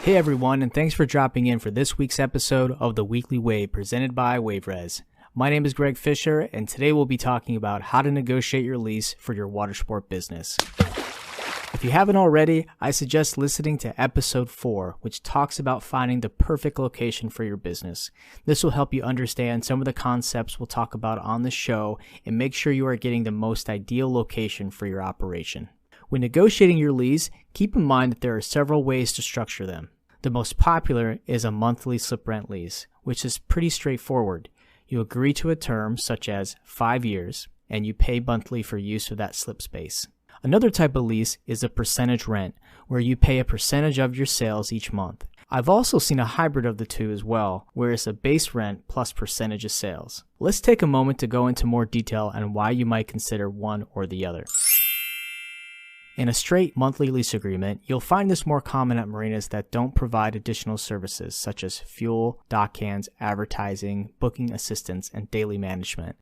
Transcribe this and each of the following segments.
Hey everyone, and thanks for dropping in for this week's episode of the Weekly Wave presented by WaveRez. My name is Greg Fisher, and today we'll be talking about how to negotiate your lease for your Watersport business. If you haven't already, I suggest listening to episode 4, which talks about finding the perfect location for your business. This will help you understand some of the concepts we'll talk about on the show and make sure you are getting the most ideal location for your operation. When negotiating your lease, keep in mind that there are several ways to structure them. The most popular is a monthly slip rent lease, which is pretty straightforward. You agree to a term such as 5 years, and you pay monthly for use of that slip space. Another type of lease is a percentage rent, where you pay a percentage of your sales each month. I've also seen a hybrid of the two as well, where it's a base rent plus percentage of sales. Let's take a moment to go into more detail on why you might consider one or the other. In a straight monthly lease agreement, you'll find this more common at marinas that don't provide additional services such as fuel, dock hands, advertising, booking assistance, and daily management.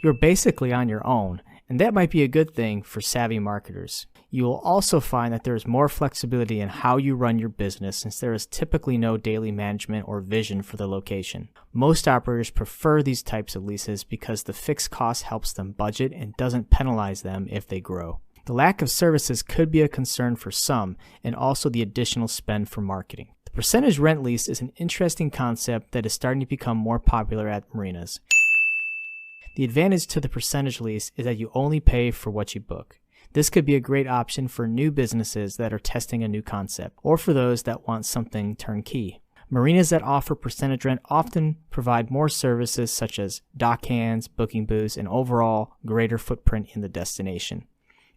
You're basically on your own, and that might be a good thing for savvy marketers. You will also find that there is more flexibility in how you run your business since there is typically no daily management or vision for the location. Most operators prefer these types of leases because the fixed cost helps them budget and doesn't penalize them if they grow. The lack of services could be a concern for some, and also the additional spend for marketing. The percentage rent lease is an interesting concept that is starting to become more popular at marinas. The advantage to the percentage lease is that you only pay for what you book. This could be a great option for new businesses that are testing a new concept, or for those that want something turnkey. Marinas that offer percentage rent often provide more services such as dock hands, booking booths, and overall greater footprint in the destination.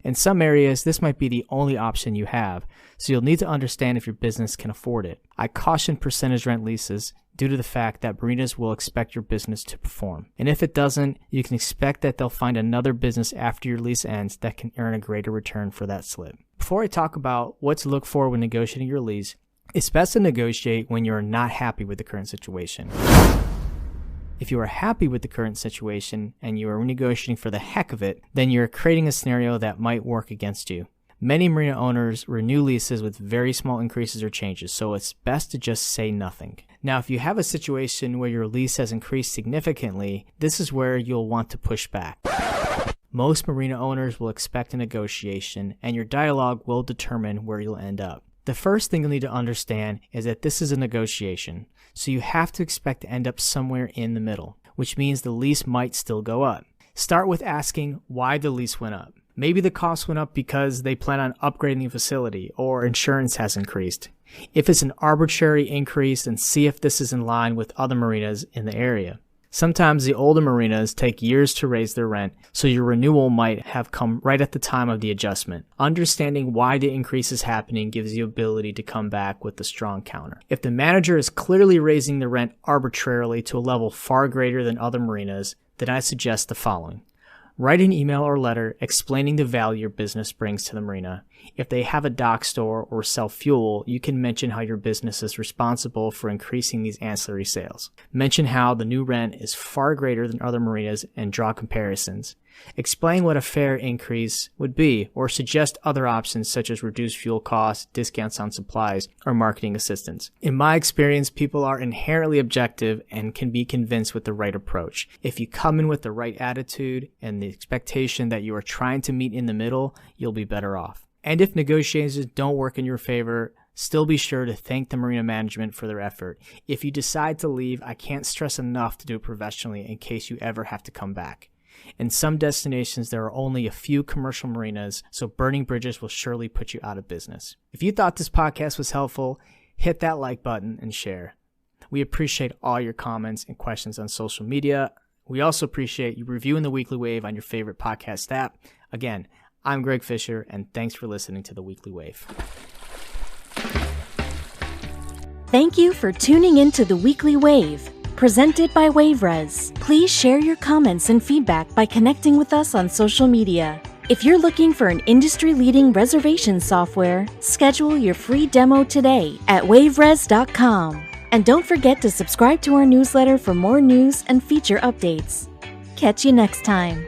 In some areas, this might be the only option you have, so you'll need to understand if your business can afford it. I caution percentage rent leases due to the fact that marinas will expect your business to perform. And if it doesn't, you can expect that they'll find another business after your lease ends that can earn a greater return for that slip. Before I talk about what to look for when negotiating your lease, it's best to negotiate when you're not happy with the current situation. If you are happy with the current situation and you are renegotiating for the heck of it, then you're creating a scenario that might work against you. Many marina owners renew leases with very small increases or changes, so it's best to just say nothing. Now, if you have a situation where your lease has increased significantly, this is where you'll want to push back. Most marina owners will expect a negotiation, and your dialogue will determine where you'll end up. The first thing you'll need to understand is that this is a negotiation, so you have to expect to end up somewhere in the middle, which means the lease might still go up. Start with asking why the lease went up. Maybe the cost went up because they plan on upgrading the facility or insurance has increased. If it's an arbitrary increase, then see if this is in line with other marinas in the area. Sometimes the older marinas take years to raise their rent, so your renewal might have come right at the time of the adjustment. Understanding why the increase is happening gives you the ability to come back with a strong counter. If the manager is clearly raising the rent arbitrarily to a level far greater than other marinas, then I suggest the following. Write an email or letter explaining the value your business brings to the marina. If they have a dock store or sell fuel, you can mention how your business is responsible for increasing these ancillary sales. Mention how the new rent is far greater than other marinas and draw comparisons. Explain what a fair increase would be, or suggest other options such as reduced fuel costs, discounts on supplies, or marketing assistance. In my experience, people are inherently objective and can be convinced with the right approach. If you come in with the right attitude and the expectation that you are trying to meet in the middle, you'll be better off. And if negotiations don't work in your favor, still be sure to thank the marina management for their effort. If you decide to leave, I can't stress enough to do it professionally in case you ever have to come back. In some destinations, there are only a few commercial marinas, so burning bridges will surely put you out of business. If you thought this podcast was helpful, hit that like button and share. We appreciate all your comments and questions on social media. We also appreciate you reviewing the Weekly Wave on your favorite podcast app. Again, I'm Greg Fisher, and thanks for listening to the Weekly Wave. Thank you for tuning in to the Weekly Wave, presented by WaveRez. Please share your comments and feedback by connecting with us on social media. If you're looking for an industry-leading reservation software, schedule your free demo today at waverez.com. And don't forget to subscribe to our newsletter for more news and feature updates. Catch you next time.